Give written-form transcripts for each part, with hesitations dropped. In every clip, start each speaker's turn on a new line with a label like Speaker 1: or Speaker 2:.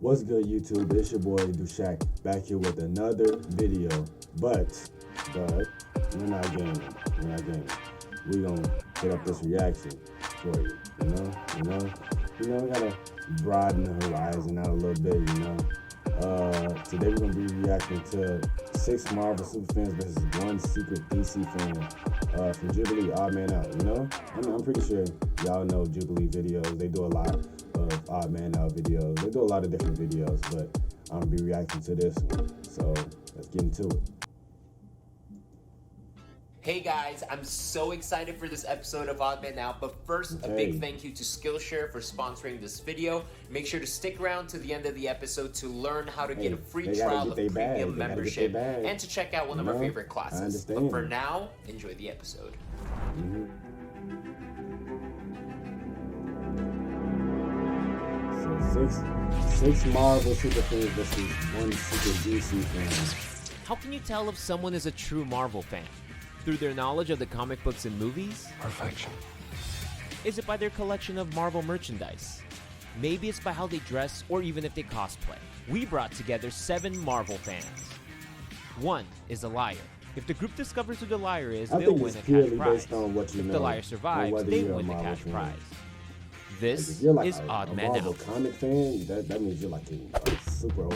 Speaker 1: What's good, YouTube? It's your boy DUSHAQ back here with another video. But we're not gaming. We gonna put up this reaction for you. We gotta broaden the horizon out a little bit. Today we're gonna be reacting to 6 Marvel superfans versus 1 secret DC fan from Jubilee, Odd Man Out. I'm pretty sure y'all know Jubilee videos. They do a lot of Odd Man Out videos. They do a lot of different videos, but I'm gonna be reacting to this one. So let's get into it.
Speaker 2: Hey guys, I'm so excited for this episode of Odd Man Out, but first, a big thank you to Skillshare for sponsoring this video. Make sure to stick around to the end of the episode to learn how to get a free trial of premium membership and to check out one of our favorite classes. But for now, enjoy the episode.
Speaker 1: So six Marvel superfans versus 1 secret DC fan.
Speaker 2: How can you tell if someone is a true Marvel fan? Through their knowledge of the comic books and movies?
Speaker 3: Perfection.
Speaker 2: Is it by their collection of Marvel merchandise? Maybe it's by how they dress or even if they cosplay. We brought together 7 Marvel fans. 1 is a liar. If the group discovers who the liar is, they'll win a cash prize. If the liar survives, they win the cash prize. This is Odd Man Out.
Speaker 1: Marvel comic fan, that means you're like a super OG.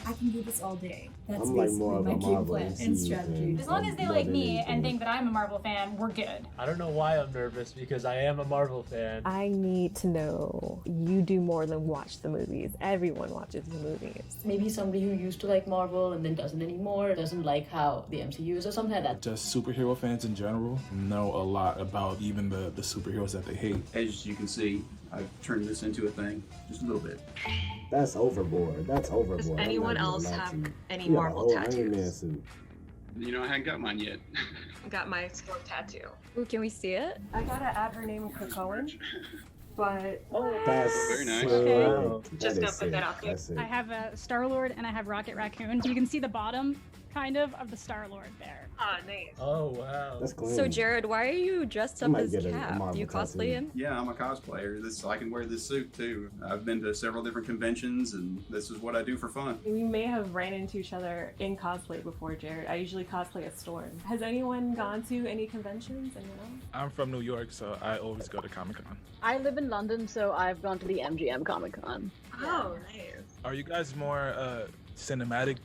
Speaker 4: I can do this all day. That's
Speaker 1: I'm
Speaker 4: basically
Speaker 1: more of
Speaker 4: my
Speaker 1: a
Speaker 4: game
Speaker 1: Marvel
Speaker 4: plan
Speaker 1: MCU
Speaker 4: and strategy.
Speaker 1: fan.
Speaker 5: As long as they like me and think that I'm a Marvel fan, we're good.
Speaker 6: I don't know why I'm nervous because I am a Marvel fan.
Speaker 7: I need to know you do more than watch the movies. Everyone watches the movies.
Speaker 8: Maybe somebody who used to like Marvel and then doesn't anymore, doesn't like how the MCU is or something like that.
Speaker 3: Just superhero fans in general know a lot about even the superheroes that they hate.
Speaker 9: As you can see, I've turned this into a thing, just a little bit.
Speaker 1: That's overboard.
Speaker 10: Does anyone else have any Marvel tattoos?
Speaker 9: I hadn't got mine yet.
Speaker 10: Got my storm tattoo.
Speaker 7: Ooh, can we see it? I gotta add her name Cocoan, but
Speaker 1: that's
Speaker 9: very nice.
Speaker 1: Wow.
Speaker 10: Just gonna put that out there.
Speaker 5: I have a Star-Lord and I have Rocket Raccoon. You can see the bottom, kind of the Star-Lord there.
Speaker 10: Ah, nice.
Speaker 6: Oh, wow.
Speaker 1: That's clean.
Speaker 7: So Jared, why are you dressed up as Cap? Do you cosplay him?
Speaker 9: Yeah, I'm a cosplayer. I can wear this suit too. I've been to several different conventions and this is what I do for fun.
Speaker 7: We may have ran into each other in cosplay before, Jared. I usually cosplay as Storm. Has anyone gone to any conventions? Anyone else?
Speaker 3: I'm from New York, so I always go to Comic-Con.
Speaker 8: I live in London, so I've gone to the MGM Comic-Con.
Speaker 10: Oh, nice.
Speaker 3: Are you guys more cinematic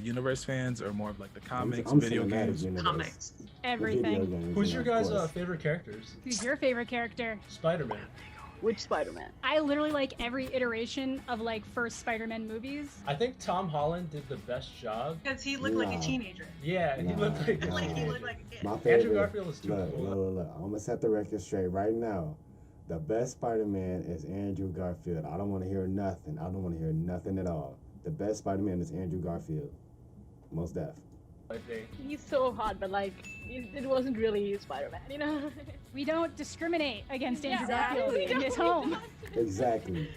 Speaker 3: universe fans or more of like the comics,
Speaker 1: I'm
Speaker 3: video games?
Speaker 10: Comics.
Speaker 5: Everything.
Speaker 6: Who's your guys' favorite characters?
Speaker 5: Who's your favorite character?
Speaker 6: Spider-Man.
Speaker 8: Which Spider-Man?
Speaker 5: I literally like every iteration of first Spider-Man movies.
Speaker 6: I think Tom Holland did the best job.
Speaker 10: Because he looked like a teenager.
Speaker 6: Yeah, he looked like
Speaker 10: He looked like a kid.
Speaker 1: My favorite,
Speaker 6: Andrew Garfield is too cool.
Speaker 1: Look. I'm gonna set the record straight right now. The best Spider-Man is Andrew Garfield. I don't want to hear nothing. I don't want to hear nothing at all. The best Spider-Man is Andrew Garfield. Most def.
Speaker 8: He's so hot, but it wasn't really Spider-Man,
Speaker 5: We don't discriminate against Andrew
Speaker 8: Yeah,
Speaker 5: Garfield
Speaker 8: we
Speaker 5: in his
Speaker 8: don't.
Speaker 5: home.
Speaker 1: Exactly.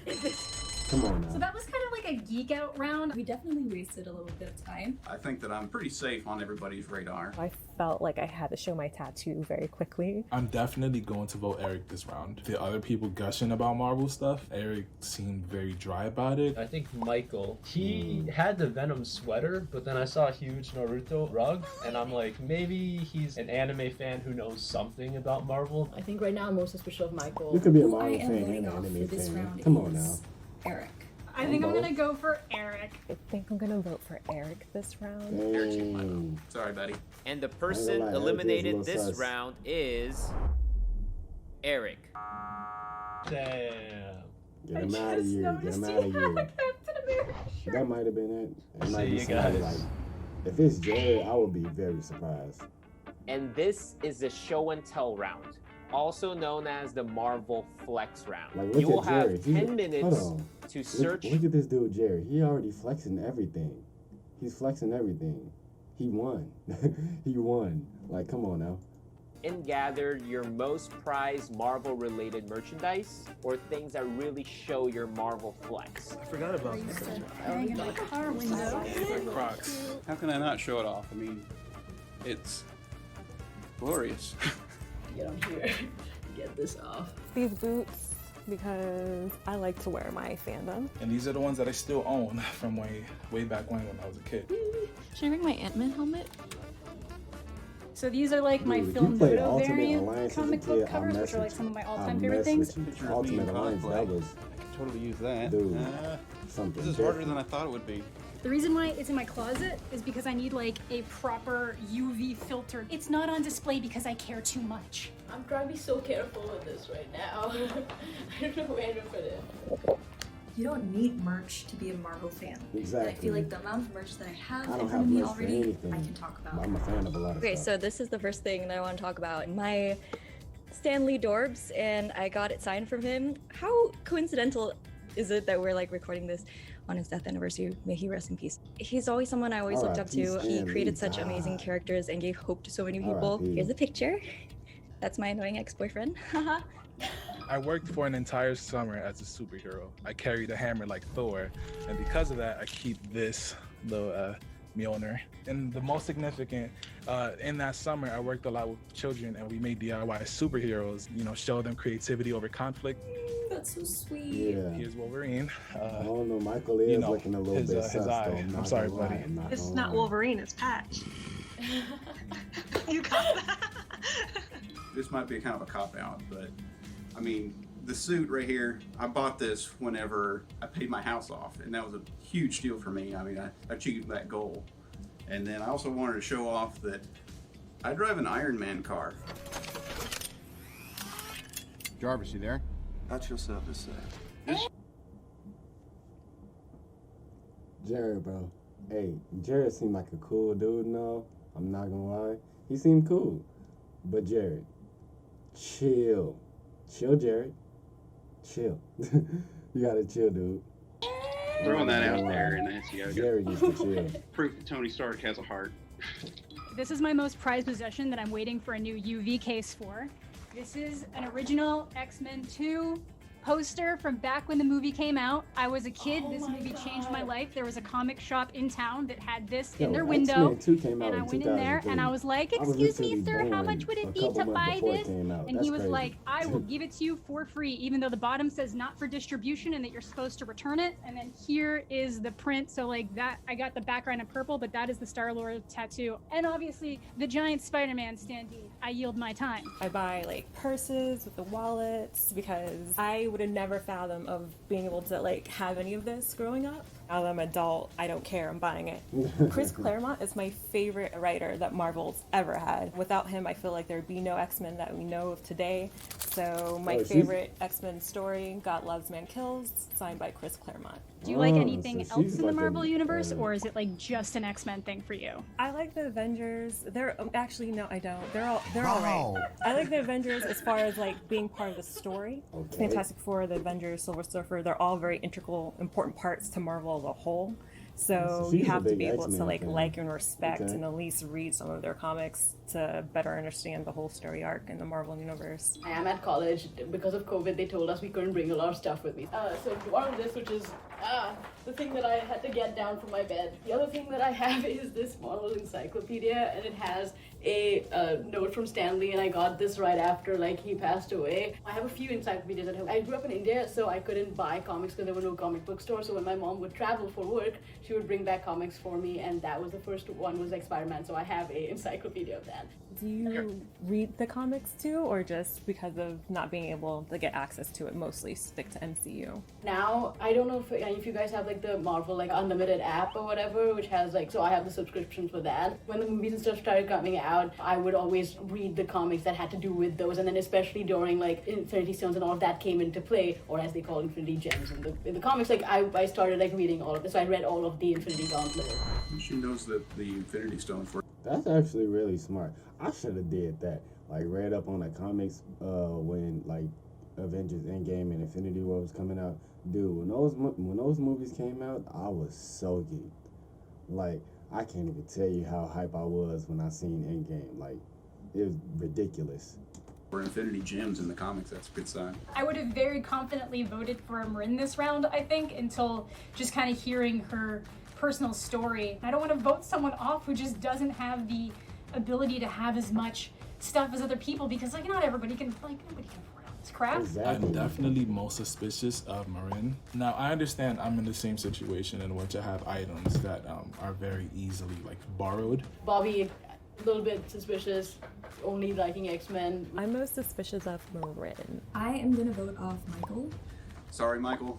Speaker 1: Come on now.
Speaker 4: So that was kind of like a geek out round. We definitely wasted a little bit of time.
Speaker 9: I think that I'm pretty safe on everybody's radar.
Speaker 7: I felt like I had to show my tattoo very quickly.
Speaker 3: I'm definitely going to vote Eric this round. The other people gushing about Marvel stuff, Eric seemed very dry about it.
Speaker 6: I think Michael, he had the Venom sweater, but then I saw a huge Naruto rug, and I'm like, maybe he's an anime fan who knows something about Marvel.
Speaker 8: I think right now I'm most suspicious of Michael.
Speaker 1: You could be a
Speaker 4: Who I
Speaker 1: Marvel
Speaker 4: am
Speaker 1: fan
Speaker 4: voting
Speaker 1: and an
Speaker 4: off
Speaker 1: anime
Speaker 4: for this
Speaker 1: fan.
Speaker 4: round
Speaker 1: Come on
Speaker 4: is
Speaker 1: now.
Speaker 4: Eric.
Speaker 5: I think I'm gonna go for Eric.
Speaker 7: I think I'm gonna vote for Eric this round.
Speaker 1: Dang.
Speaker 9: Sorry, buddy.
Speaker 2: And the person
Speaker 1: lie, Eric is a
Speaker 2: eliminated
Speaker 1: little
Speaker 2: this
Speaker 1: sus.
Speaker 2: round is Eric.
Speaker 6: Damn.
Speaker 1: Get him out of here. Get him out of here. That might have been it. It might
Speaker 6: See
Speaker 1: be
Speaker 6: you
Speaker 1: somebody
Speaker 6: guys.
Speaker 1: if it's Jared, I would be very surprised.
Speaker 2: And this is the show and tell round, also known as the Marvel Flex round.
Speaker 1: Like, look
Speaker 2: You will
Speaker 1: at
Speaker 2: have
Speaker 1: Jerry.
Speaker 2: 10 minutes
Speaker 1: Hold on.
Speaker 2: to search.
Speaker 1: Look at this dude, Jerry. He already flexing everything. He's flexing everything. He won. He won. Like, come on now.
Speaker 2: And gather your most prized Marvel related merchandise or things that really show your Marvel flex.
Speaker 3: I forgot about
Speaker 4: Car window.
Speaker 3: Crocs.
Speaker 9: How can I not show it off? I mean, it's glorious.
Speaker 8: Get on here. Get this off.
Speaker 7: These boots because I like to wear my fandom.
Speaker 3: And these are the ones that I still own from way back when I was a kid.
Speaker 4: Should I bring my Ant-Man helmet?
Speaker 5: So these are like my
Speaker 1: Dude, if
Speaker 5: Film
Speaker 1: you played
Speaker 5: Noto
Speaker 1: Ultimate
Speaker 5: variant
Speaker 1: Alliance as a
Speaker 5: comic book
Speaker 1: kid, I'll
Speaker 5: covers,
Speaker 1: mess
Speaker 5: which are like
Speaker 1: with
Speaker 5: some of my
Speaker 1: you.
Speaker 5: all-time
Speaker 1: I'll
Speaker 5: favorite
Speaker 1: mess
Speaker 5: things.
Speaker 1: with you.
Speaker 11: Picture of me
Speaker 1: Ultimate
Speaker 11: in
Speaker 1: Alliance, that
Speaker 11: conflict.
Speaker 1: was
Speaker 11: I can totally use that.
Speaker 1: Dude. something
Speaker 11: This is
Speaker 1: different.
Speaker 11: harder than I thought it would be.
Speaker 5: The reason why it's in my closet is because I need like a proper UV filter. It's not on display because I care too much.
Speaker 8: I'm trying to be so careful with this right now. I don't know where to put it.
Speaker 4: You don't need merch to be a Marvel fan.
Speaker 1: Exactly.
Speaker 4: And I feel like the amount of merch that I have
Speaker 1: I
Speaker 4: in
Speaker 1: don't
Speaker 4: front
Speaker 1: have
Speaker 4: of me
Speaker 1: merch for
Speaker 4: already,
Speaker 1: anything.
Speaker 4: I can talk about.
Speaker 1: I'm a fan of a lot of
Speaker 12: Okay,
Speaker 1: stuff.
Speaker 12: so this is the first thing that I want to talk about. My Stan Lee Dorbs, and I got it signed from him. How coincidental is it that we're like recording this on his death anniversary? May he rest in peace. He's always someone I always looked up to. He created such amazing characters and gave hope to so many people. Here's a picture. That's my annoying ex-boyfriend. Haha.
Speaker 3: I worked for an entire summer as a superhero. I carried a hammer like Thor, and because of that, I keep this little Mjolnir. And the most significant, in that summer, I worked a lot with children, and we made DIY superheroes. You know, show them creativity over conflict.
Speaker 4: That's so sweet.
Speaker 1: Yeah.
Speaker 3: Here's Wolverine.
Speaker 1: I don't know, Michael is looking a little bit sus,
Speaker 3: his eye.
Speaker 1: though.
Speaker 3: I'm sorry, buddy.
Speaker 10: It's not Wolverine, it's Patch. You got that?
Speaker 9: This might be kind of a cop-out, but I mean, the suit right here, I bought this whenever I paid my house off, and that was a huge deal for me. I mean, I achieved that goal. And then I also wanted to show off that I drive an Iron Man car.
Speaker 11: Jarvis, you there? Got yourself to say.
Speaker 1: Jared, bro. Hey, Jared seemed like a cool dude and all. I'm not gonna lie. He seemed cool. But Jared, chill. Chill, Jared. Chill. You gotta chill, dude.
Speaker 13: Throwing that out there, and that's
Speaker 1: Jared needs to chill.
Speaker 13: Proof that Tony Stark has a heart.
Speaker 5: This is my most prized possession that I'm waiting for a new UV case for. This is an original X-Men 2 poster from back when the movie came out. I was a kid. This movie changed my life. There was a comic shop in town that had this in their window.
Speaker 1: X-Men 2 came out
Speaker 5: and I
Speaker 1: in
Speaker 5: went in there and I was like, excuse me, sir, how much would it be to buy this? And he was like, I will give it to you for free, even though the bottom says not for distribution and that you're supposed to return it. And then here is the print. So like that, I got the background in purple, but that is the Star-Lord tattoo. And obviously the giant Spider-Man standee. I yield my time.
Speaker 7: I buy like purses with the wallets because I would have never fathomed of being able to like have any of this growing up. Now that I'm an adult, I don't care, I'm buying it. Chris Claremont is my favorite writer that Marvel's ever had. Without him, I feel like there'd be no X-Men that we know of today. So my favorite X-Men story, God Loves, Man Kills, signed by Chris Claremont.
Speaker 5: Do you like anything else in the Marvel universe, or is it like just an X-Men thing for you?
Speaker 7: I like the Avengers. They're actually no, I don't. They're all right. I like the Avengers as far as like being part of the story. Fantastic Four, the Avengers, Silver Surfer, they're all very integral, important parts to Marvel as a whole. So you have to be able to like and respect and at least read some of their comics to better understand the whole story arc in the Marvel universe.
Speaker 8: I am at college. Because of COVID, they told us we couldn't bring a lot of stuff with me. So one of this, which is the thing that I had to get down from my bed. The other thing that I have is this Marvel encyclopedia, and it has a note from Stan Lee, and I got this right after like he passed away. I have a few encyclopedias at home. I grew up in India, so I couldn't buy comics because there were no comic book stores. So when my mom would travel for work, she would bring back comics for me, and that was the first one was like Spider-Man. So I have a encyclopedia of that.
Speaker 7: Do you read the comics too, or just because of not being able to get access to it, mostly stick to MCU?
Speaker 8: Now, I don't know if you guys have like the Marvel like Unlimited app or whatever, which has like, so I have the subscription for that. When the movies and stuff started coming out, I would always read the comics that had to do with those, and then especially during like Infinity Stones and all of that came into play, or as they call Infinity Gems in the comics, like I started like reading all of this. So I read all of the Infinity Gauntlet.
Speaker 9: She knows that the Infinity Stones were.
Speaker 1: That's actually really smart. I should have did that. Like read up on the comics when like Avengers Endgame and Infinity War was coming out. Dude, when those movies came out, I was so geeked. Like I can't even tell you how hype I was when I seen Endgame. Like it was ridiculous.
Speaker 9: For Infinity Gems in the comics, that's a good sign.
Speaker 5: I would have very confidently voted for Marin this round, I think, until just kind of hearing her personal story. I don't want to vote someone off who just doesn't have the ability to have as much stuff as other people, because like not everybody can, like nobody can afford
Speaker 4: It's crap.
Speaker 1: Exactly.
Speaker 3: I'm definitely most suspicious of Marin. Now, I understand I'm in the same situation in which I have items that are very easily like borrowed.
Speaker 8: Bobby, a little bit suspicious, only liking X-Men.
Speaker 7: I'm most suspicious of Marin.
Speaker 4: I am gonna vote off Michael.
Speaker 9: Sorry, Michael.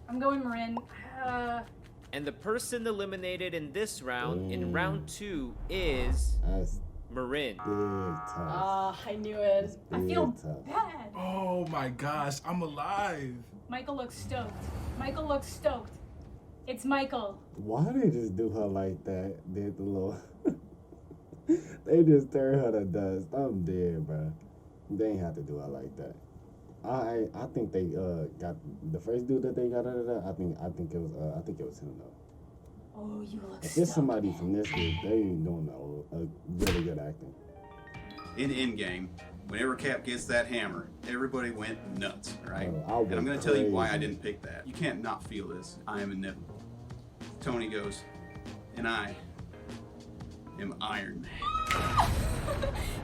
Speaker 4: I'm going Marin.
Speaker 2: And the person eliminated in this round, in round 2, is Marin.
Speaker 8: I knew it.
Speaker 4: I feel bad.
Speaker 3: Oh my gosh, I'm alive.
Speaker 4: Michael looks stoked. Michael looks stoked. It's Michael.
Speaker 1: Why they just do her like that? Did the little... They just turn her to dust. I'm dead, bro. They ain't have to do her like that. I think they got the first dude that they got out of that. I think it was him though.
Speaker 4: Oh, you look
Speaker 1: If it's somebody from this group, they ain't doing a really good acting.
Speaker 9: In Endgame, whenever Cap gets that hammer, everybody went nuts, right?
Speaker 1: Oh,
Speaker 9: and I'm going to tell you why I didn't pick that. You can't not feel this. I am inevitable. Tony goes, and I am Iron Man.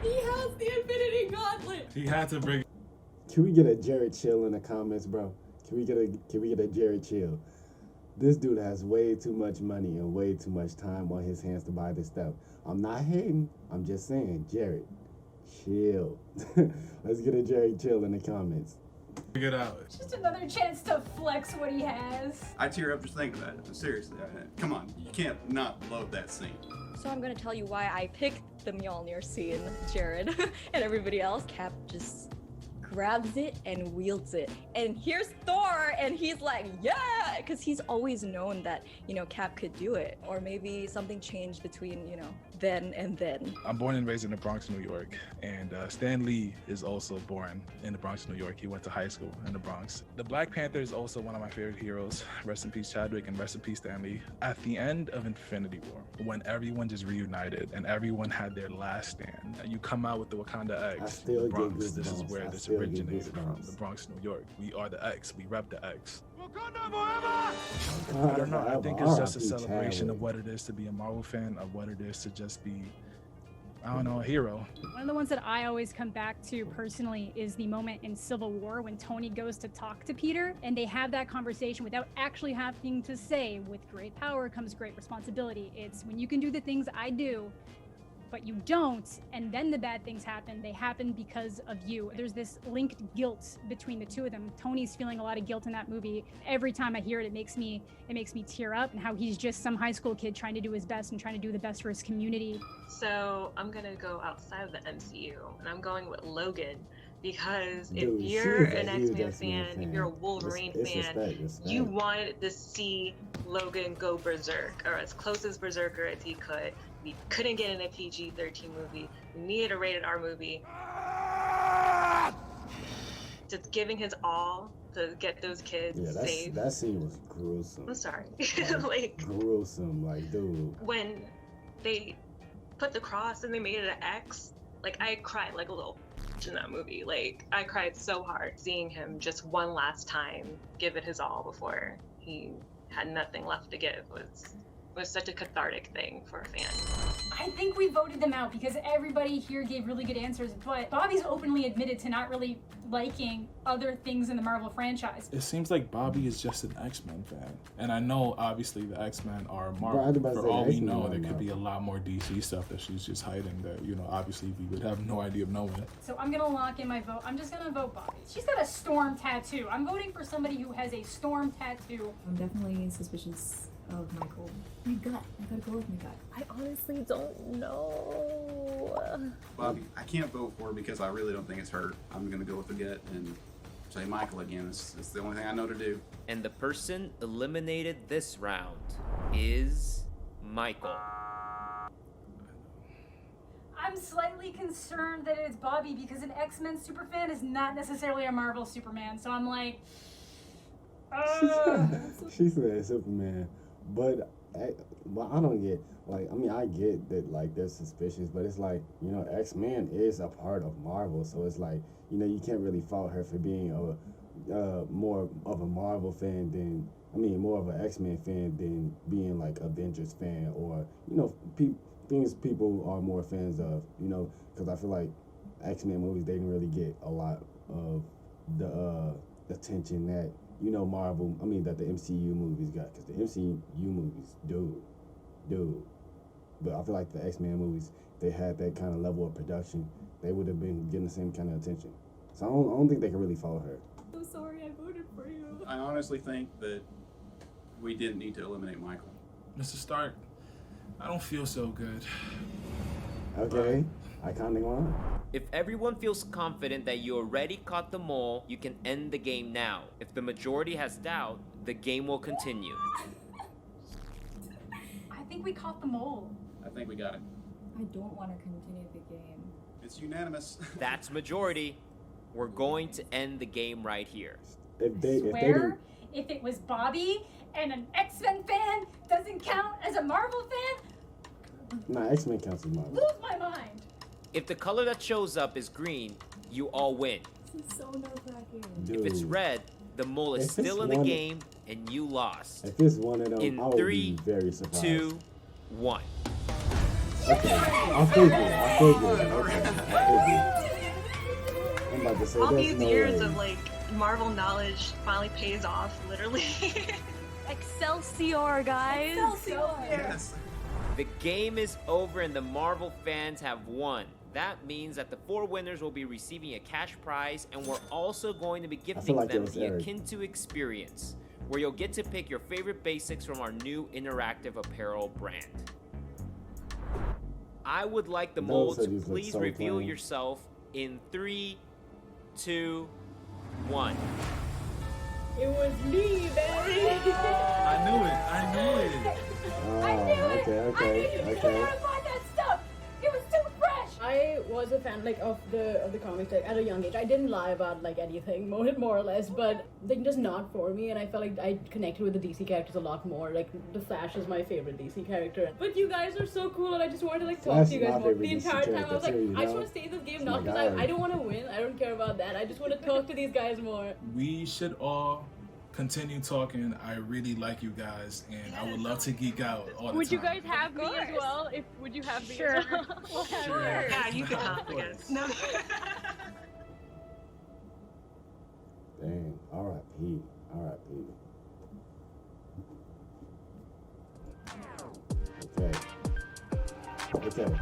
Speaker 8: He has the Infinity Gauntlet.
Speaker 3: He had to bring.
Speaker 1: Can we get a Jared Chill in the comments, bro? Can we get a Jared Chill? This dude has way too much money and way too much time on his hands to buy this stuff. I'm not hating. I'm just saying, Jared, chill. Let's get a Jared Chill in the comments.
Speaker 3: Figure it out.
Speaker 4: Just another chance to flex what he has.
Speaker 9: I tear up just thinking about it. Seriously, come on. You can't not love that scene.
Speaker 12: So I'm gonna tell you why I picked the Mjolnir scene, Jared, and everybody else. Cap just grabs it and wields it. And here's Thor, and he's like, yeah! Because he's always known that, Cap could do it. Or maybe something changed between, then and then.
Speaker 3: I'm born and raised in the Bronx, New York, and Stan Lee is also born in the Bronx, New York. He went to high school in the Bronx. The Black Panther is also one of my favorite heroes. Rest in peace, Chadwick, and rest in peace, Stan Lee. At the end of Infinity War, when everyone just reunited and everyone had their last stand, you come out with the Wakanda X, the Bronx. This is where this originated from, the Bronx, New York. We are the X. We rep the X. I don't know. I think it's just a celebration of what it is to be a Marvel fan, of what it is to just be, I don't know, a hero.
Speaker 5: One of the ones that I always come back to personally is the moment in Civil War when Tony goes to talk to Peter and they have that conversation without actually having to say, with great power comes great responsibility. It's when you can do the things I do, but you don't, and then the bad things happen, they happen because of you. There's this linked guilt between the two of them. Tony's feeling a lot of guilt in that movie. Every time I hear it, it makes me tear up, and how he's just some high school kid trying to do his best and trying to do the best for his community.
Speaker 10: So I'm gonna go outside of the MCU, and I'm going with Logan. Because if you're an X-Men fan, if you're a Wolverine fan, you wanted to see Logan go berserk, or as close as berserker as he could. We couldn't get in a PG-13 movie. We needed a rated R movie. Just giving his all to get those kids safe.
Speaker 1: That scene was gruesome.
Speaker 10: I'm sorry.
Speaker 1: Gruesome, dude.
Speaker 10: When they put the cross and they made it an X, I cried like a little in that movie. I cried so hard seeing him just one last time give it his all before he had nothing left to give. Was such a cathartic thing for a fan.
Speaker 4: I think we voted them out because everybody here gave really good answers, but Bobby's openly admitted to not really liking other things in the Marvel franchise.
Speaker 3: It seems like Bobby is just an X-Men fan. And I know, obviously, the X-Men are Marvel. For all we know, there could be a lot more DC stuff that she's just hiding that, obviously we would have no idea of knowing.
Speaker 4: So I'm gonna lock in my vote. I'm just gonna vote Bobby. She's got a storm tattoo. I'm voting for somebody who has a storm tattoo.
Speaker 14: I'm definitely suspicious of Michael. My gut. I gotta go with my gut.
Speaker 7: I honestly don't know.
Speaker 9: Bobby, I can't vote for her because I really don't think it's her. I'm gonna go with the gut and say Michael again. It's the only thing I know to do.
Speaker 2: And the person eliminated this round is Michael.
Speaker 4: I'm slightly concerned that it's Bobby because an X-Men superfan is not necessarily a Marvel Superman. So I'm like,
Speaker 1: She said Superman, but I don't get, I get that, they're suspicious, but it's X-Men is a part of Marvel, so it's you can't really fault her for being more of a Marvel fan than, more of an X-Men fan than being Avengers fan or, things people are more fans of, because I feel like X-Men movies, they didn't really get a lot of the attention that Marvel, that the MCU movies got, because the MCU movies do. But I feel like the X-Men movies, they had that kind of level of production, they would have been getting the same kind of attention. So I don't think they can really follow her.
Speaker 14: I'm so sorry, I voted for you.
Speaker 9: I honestly think that we didn't need to eliminate Michael.
Speaker 3: Mr. Stark, I don't feel so good.
Speaker 1: Okay, iconic line.
Speaker 2: If everyone feels confident that you already caught the mole, you can end the game now. If the majority has doubt, the game will continue.
Speaker 4: I think we caught the mole.
Speaker 9: I think we got it.
Speaker 14: I don't want to continue the game.
Speaker 9: It's unanimous.
Speaker 2: That's majority. We're going to end the game right here.
Speaker 1: If
Speaker 4: it was Bobby and an X-Men fan doesn't count as a Marvel fan,
Speaker 1: nah, X-Men counts as Marvel.
Speaker 4: lose my mind.
Speaker 2: If the color that shows up is green, you all win.
Speaker 14: This is so nerve-wracking.
Speaker 2: If it's red, the mole is still in the game and you lost.
Speaker 1: If it's one of them,
Speaker 2: in
Speaker 1: I would
Speaker 2: 3,
Speaker 1: be very surprised.
Speaker 2: 2, 1.
Speaker 1: Okay, I figured. Okay, I'm about to say
Speaker 10: All
Speaker 1: there's
Speaker 10: these
Speaker 1: no
Speaker 10: years
Speaker 1: way.
Speaker 10: of like Marvel knowledge finally pays off, literally.
Speaker 12: Excelsior, guys!
Speaker 9: Yes.
Speaker 2: The game is over and the Marvel fans have won. That means that the 4 winners will be receiving a cash prize, and we're also going to be gifting
Speaker 1: like
Speaker 2: them
Speaker 1: it was
Speaker 2: the
Speaker 1: Eric.
Speaker 2: Akin to experience, where you'll get to pick your favorite basics from our new interactive apparel brand. I would like the mold to please reveal yourself in 3, 2, 1.
Speaker 8: It was me, baby.
Speaker 3: I knew it.
Speaker 1: Oh, okay.
Speaker 4: I bought that stuff. It was too fresh.
Speaker 8: I was a fan of the comics at a young age. I didn't lie about anything, more or less, but they're just not for me, and I felt like I connected with the DC characters a lot more. Like the Flash is my favorite DC character. But you guys are so cool, and I just wanted to talk to you guys more. The entire time I was like, I just want to stay in this game, not because I don't want to win. I don't care about that. I just want to talk to these guys more.
Speaker 3: We should all continue talking. I really like you guys, and I would love to geek out all the time.
Speaker 5: Would you guys have me as well? Would you have me
Speaker 12: Sure.
Speaker 5: as well? We'll have
Speaker 3: Sure.
Speaker 5: her.
Speaker 10: Yeah, you can come, I guess. No.
Speaker 1: Dang, R.I.P. Okay.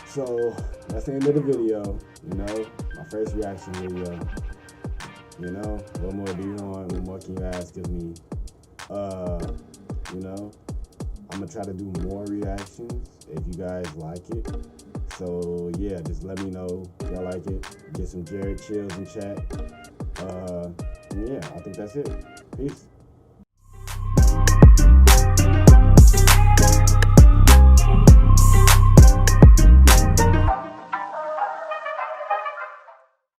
Speaker 1: So that's the end of the video. My first reaction video. What more do you want? What more can you ask of me? I'm gonna try to do more reactions if you guys like it. So yeah, just let me know if y'all like it. Get some Jared chills in chat. Yeah, I think that's it. Peace.